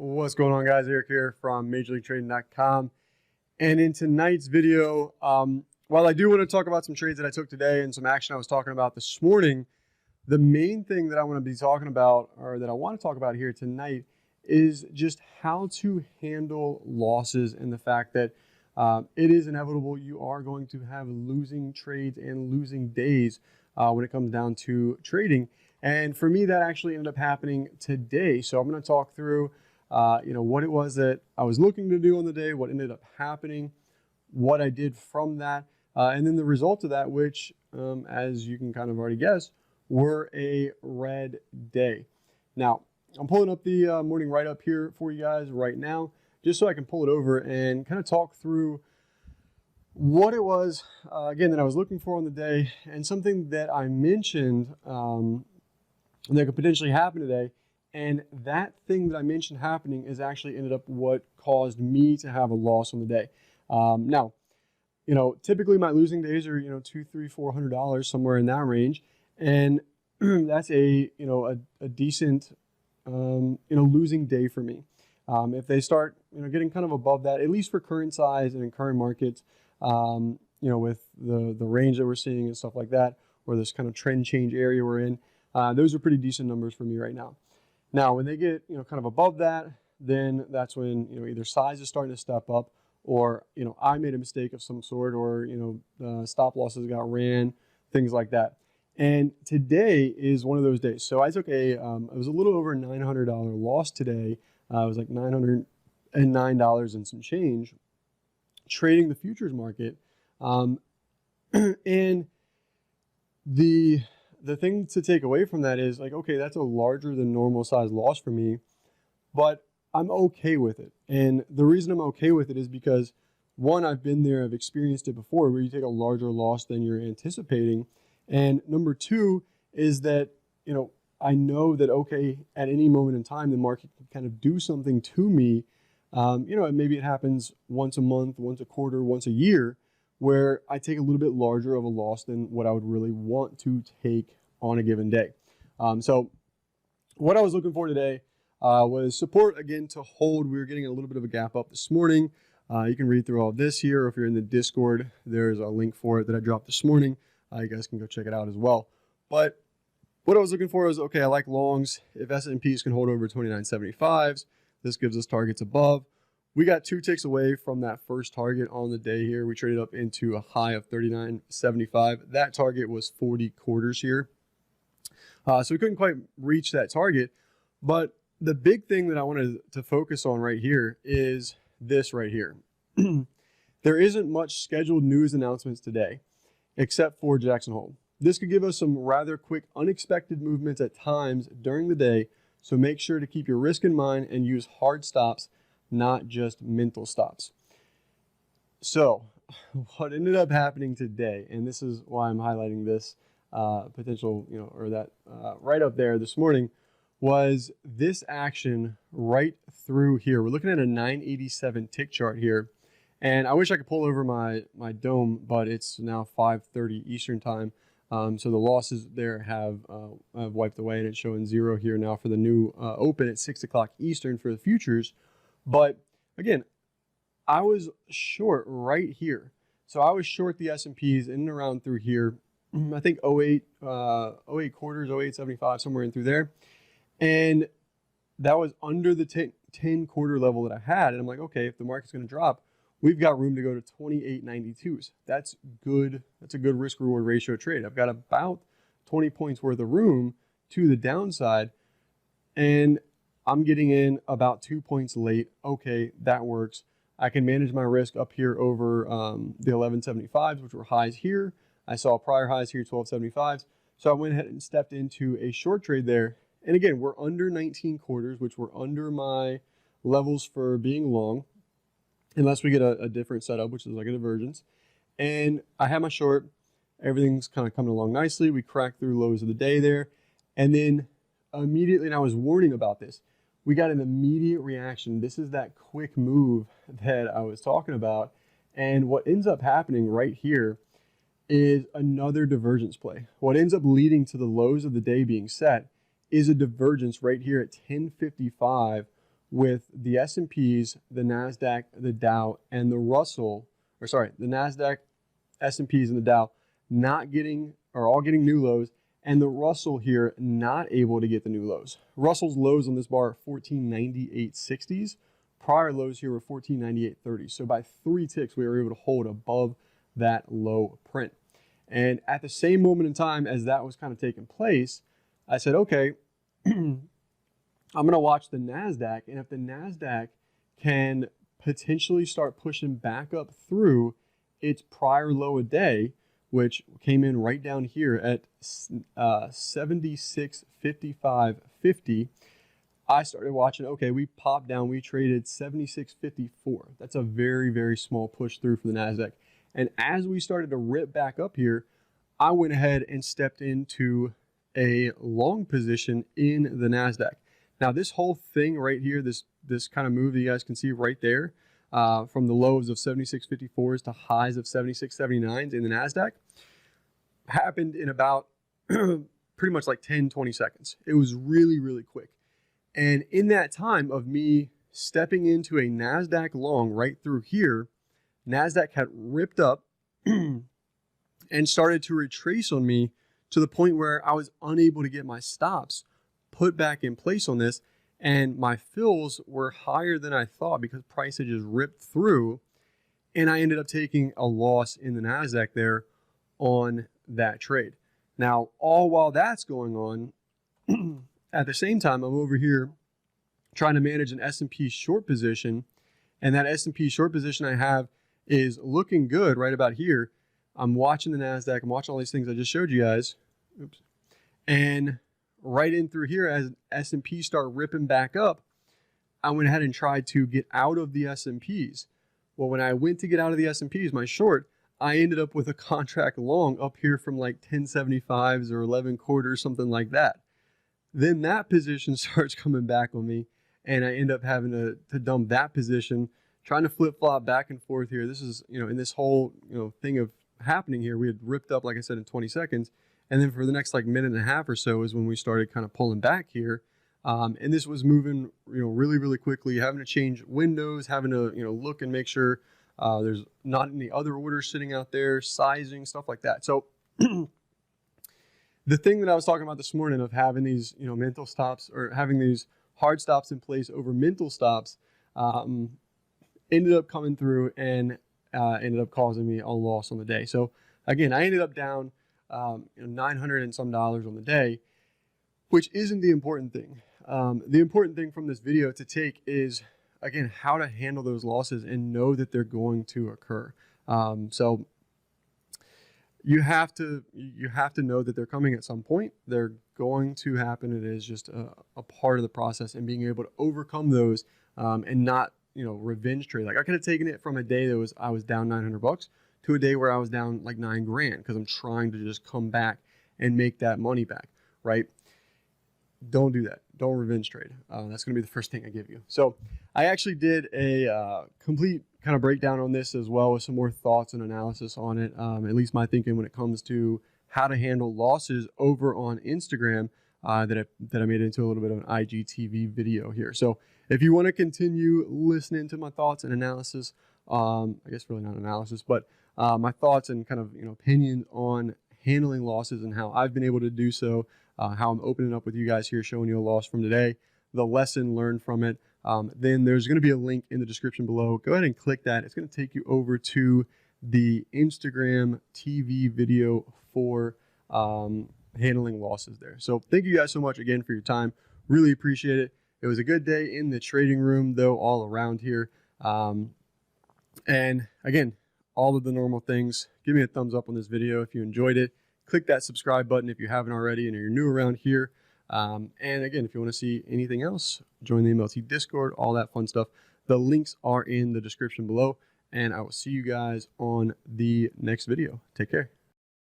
What's going on, guys? Eric here from MajorLeagueTrading.com. And in tonight's video, while I do want to talk about some trades that I took today and some action I was talking about this morning, the main thing that I want to be talking about, or that I want to talk about here tonight, is just how to handle losses and the fact that it is inevitable. You are going to have losing trades and losing days when it comes down to trading. And for me, that actually ended up happening today. So I'm going to talk through what it was that I was looking to do on the day, what ended up happening, what I did from that, and then the result of that, which, as you can kind of already guess, were a red day. Now, I'm pulling up the morning write-up here for you guys right now, just so I can pull it over and kind of talk through what it was, again, that I was looking for on the day, and something that I mentioned that could potentially happen today. And that thing that I mentioned happening is actually ended up what caused me to have a loss on the day. Now, typically my losing days are, $200, $300, $400, somewhere in that range. And that's a decent, losing day for me. If they start, getting kind of above that, at least for current size and in current markets, with the range that we're seeing and stuff like that, or this kind of trend change area we're in, those are pretty decent numbers for me right now. Now, when they get, kind of above that, then that's when, either size is starting to step up, or, I made a mistake of some sort, or, stop losses got ran, things like that. And today is one of those days. So I took it was a little over $900 loss today. It was like $909 and some change trading the futures market. And the thing to take away from that is like, okay, that's a larger than normal size loss for me, but I'm okay with it. And the reason I'm okay with it is because, one, I've been there, I've experienced it before, where you take a larger loss than you're anticipating. And number two is that, I know that, okay, at any moment in time, the market can kind of do something to me. And maybe it happens once a month, once a quarter, once a year, where I take a little bit larger of a loss than what I would really want to take on a given day. So what I was looking for today was support, again, to hold. We were getting a little bit of a gap up this morning. You can read through all this here. If you're in the Discord, there's a link for it that I dropped this morning. You guys can go check it out as well. But what I was looking for was, okay, I like longs. If S&Ps can hold over 29.75s, this gives us targets above. We got 2 ticks away from that first target on the day here. We traded up into a high of 39.75. That target was 40 quarters here. So we couldn't quite reach that target. But the big thing that I wanted to focus on right here is this right here. There isn't much scheduled news announcements today, except for Jackson Hole. This could give us some rather quick, unexpected movements at times during the day. So make sure to keep your risk in mind and use hard stops, not just mental stops. So what ended up happening today, and this is why I'm highlighting this potential, or that right up there this morning, was this action right through here. We're looking at a 987 tick chart here. And I wish I could pull over my dome, but it's now 5:30 Eastern time. So the losses there have wiped away, and it's showing 0 here now for the new open at 6 o'clock Eastern for the futures. But again, I was short right here. So I was short the S&Ps in and around through here. I think 08 quarters, 08.75, somewhere in through there. And that was under the 10 quarter level that I had. And I'm like, okay, if the market's going to drop, we've got room to go to 28.92s. That's good. That's a good risk reward ratio trade. I've got about 20 points worth of room to the downside, and I'm getting in about 2 points late. Okay, that works. I can manage my risk up here over the 11.75s, which were highs here. I saw prior highs here, 12.75s. So I went ahead and stepped into a short trade there. And again, we're under 19 quarters, which were under my levels for being long, unless we get a different setup, which is like a divergence. And I had my short. Everything's kind of coming along nicely. We cracked through lows of the day there. And then immediately, and I was warning about this, we got an immediate reaction. This is that quick move that I was talking about. And what ends up happening right here is another divergence play. What ends up leading to the lows of the day being set is a divergence right here at 10:55 with the S&Ps, the NASDAQ, the Dow, and the Russell, or sorry, the NASDAQ, S&Ps, and the Dow not getting, or all getting new lows, and the Russell here not able to get the new lows. Russell's lows on this bar are 1498.60s. Prior lows here were 1498.30. So by 3 ticks, we were able to hold above that low print. And at the same moment in time as that was kind of taking place, I said, okay, I'm going to watch the NASDAQ. And if the NASDAQ can potentially start pushing back up through its prior low a day, which came in right down here at 76.55.50, I started watching, okay, we popped down, we traded 76.54. That's a very, very small push through for the NASDAQ. And as we started to rip back up here, I went ahead and stepped into a long position in the NASDAQ. Now, this whole thing right here, this kind of move that you guys can see right there, from the lows of 76.54s to highs of 76.79s in the NASDAQ, happened in about pretty much like 10, 20 seconds. It was really, really quick. And in that time of me stepping into a NASDAQ long right through here, NASDAQ had ripped up and started to retrace on me to the point where I was unable to get my stops put back in place on this. And my fills were higher than I thought because price had just ripped through. And I ended up taking a loss in the NASDAQ there on that trade. Now, all while that's going on, at the same time, I'm over here trying to manage an S&P short position. And that S&P short position I have is looking good right about here. I'm watching the NASDAQ. I'm watching all these things I just showed you guys. Oops. And right in through here, as S&P start ripping back up, I went ahead and tried to get out of the S&Ps. Well, when I went to get out of the S&Ps, my short, I ended up with a contract long up here from like 10.75s or 11 quarters, something like that. Then that position starts coming back on me, and I end up having to dump that position, trying to flip-flop back and forth here. This is, in this whole, thing of happening here, we had ripped up, like I said, in 20 seconds. And then for the next like minute and a half or so is when we started kind of pulling back here. And this was moving, really, really quickly, having to change windows, having to, look and make sure there's not any other orders sitting out there, sizing, stuff like that. So the thing that I was talking about this morning of having these, mental stops or having these hard stops in place over mental stops ended up coming through and ended up causing me a loss on the day. So again, I ended up down $900 and some on the day, which isn't the important thing. The important thing from this video to take is, again, how to handle those losses and know that they're going to occur. So you have to know that they're coming at some point. They're going to happen. It is just a part of the process, and being able to overcome those and not, revenge trade. Like I could have taken it from a day that I was down $900 to a day where I was down like $9 grand because I'm trying to just come back and make that money back, right? Don't do that. Don't revenge trade. That's going to be the first thing I give you. So I actually did a complete kind of breakdown on this as well with some more thoughts and analysis on it, at least my thinking when it comes to how to handle losses over on Instagram that I made into a little bit of an IGTV video here. So if you want to continue listening to my thoughts and analysis, I guess really not analysis, but my thoughts and kind of opinion on handling losses and how I've been able to do so, how I'm opening up with you guys here, showing you a loss from today, the lesson learned from it, then there's going to be a link in the description below. Go ahead and click that. It's going to take you over to the Instagram TV video for handling losses there. So thank you guys so much again for your time. Really appreciate it. It was a good day in the trading room, though, all around here. And again, all of the normal things. Give me a thumbs up on this video if you enjoyed it. Click that subscribe button if you haven't already and you're new around here. And again, if you want to see anything else, join the MLT Discord, all that fun stuff. The links are in the description below, and I will see you guys on the next video. Take care.